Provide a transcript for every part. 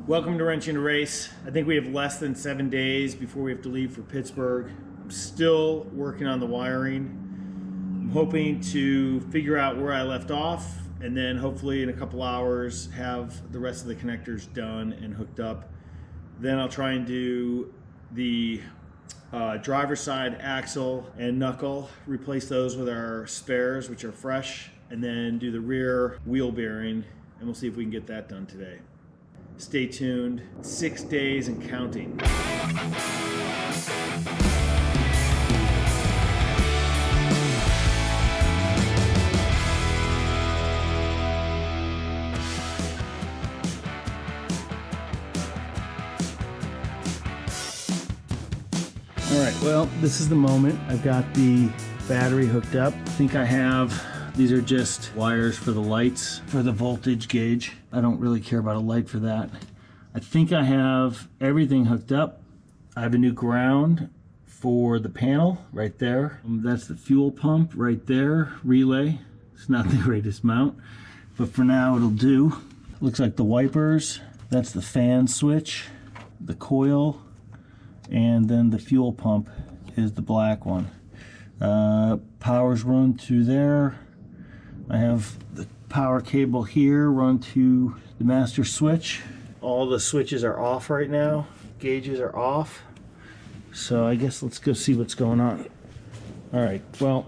Welcome to Wrenching a Race. I think we have less than 7 days before we have to leave for Pittsburgh. I'm still working on the wiring. I'm hoping to figure out where I left off and then hopefully in a couple hours have the rest of the connectors done and hooked up. Then I'll try and do the driver's side axle and knuckle, replace those with our spares, which are fresh, and then do the rear wheel bearing, and we'll see if we can get that done today. Stay tuned. 6 days and counting. All right, well, this is the moment. I've got the battery hooked up. I think I have, these are just wires for the lights, for the voltage gauge. I don't really care about a light for that. I think I have everything hooked up. I have a new ground for the panel right there. That's the fuel pump right there, relay. It's not the greatest mount, but for now it'll do. Looks like the wipers, that's the fan switch, the coil, and then the fuel pump is the black one. Power's run to there. I have the power cable here run to the master switch. All the switches are off right now. Gauges are off. So I guess let's go see what's going on. All right, well,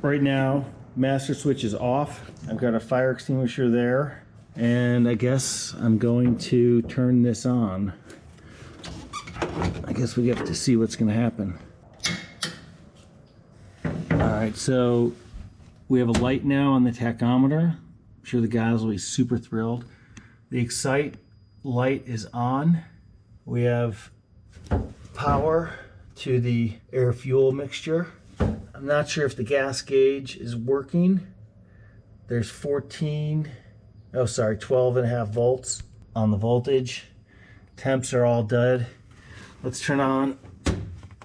right now, master switch is off. I've got a fire extinguisher there. And I guess I'm going to turn this on. I guess we have to see what's gonna happen. All right, so we have a light now on the tachometer. I'm sure the guys will be super thrilled. The Excite light is on. We have power to the air fuel mixture. I'm not sure if the gas gauge is working. There's 12.5 volts on the voltage. Temps are all dead. Let's turn on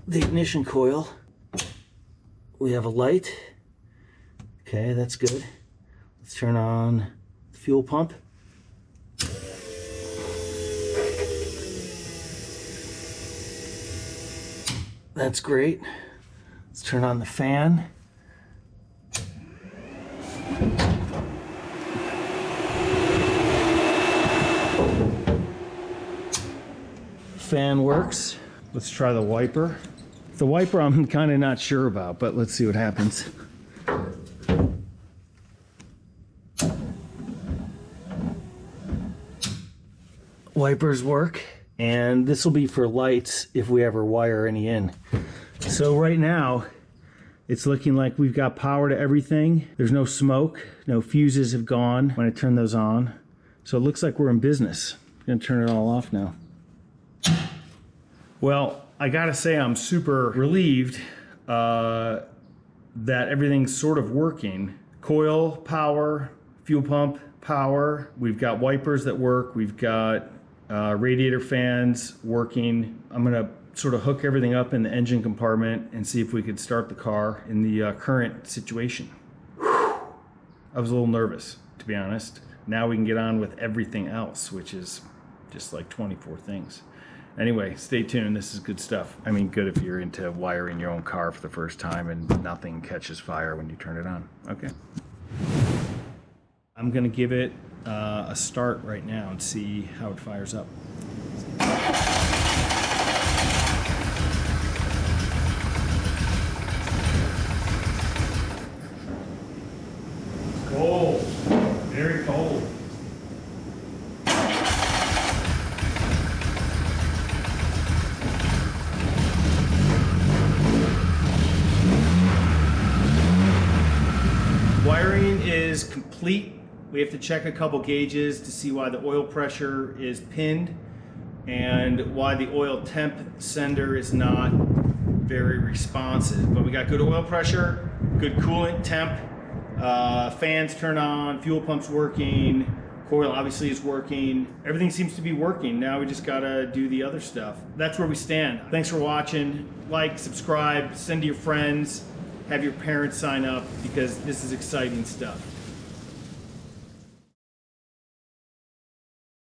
the ignition coil. We have a light. Okay, that's good. Let's turn on the fuel pump. That's great. Let's turn on the fan. Fan works. Let's try the wiper. The wiper I'm kind of not sure about, but let's see what happens. Wipers work, and this will be for lights if we ever wire any in. So right now, it's looking like we've got power to everything. There's no smoke, no fuses have gone when I turn those on. So it looks like we're in business. I'm gonna turn it all off now. Well, I gotta say I'm super relieved that everything's sort of working. Coil, power, fuel pump, power. We've got wipers that work. We've got radiator fans working. I'm gonna sort of hook everything up in the engine compartment and see if we could start the car in the current situation. Whew. I was a little nervous, to be honest. Now we can get on with everything else, which is just like 24 things. Anyway, stay tuned. This is good stuff. I mean, good if you're into wiring your own car for the first time and nothing catches fire when you turn it on. Okay. I'm gonna give it a start right now and see how it fires up. Cold, very cold. Wiring is complete. We have to check a couple gauges to see why the oil pressure is pinned and why the oil temp sender is not very responsive. But we got good oil pressure, good coolant temp, fans turn on, fuel pump's working, coil obviously is working. Everything seems to be working. Now we just gotta do the other stuff. That's where we stand. Thanks for watching. Like, subscribe, send to your friends, have your parents sign up because this is exciting stuff.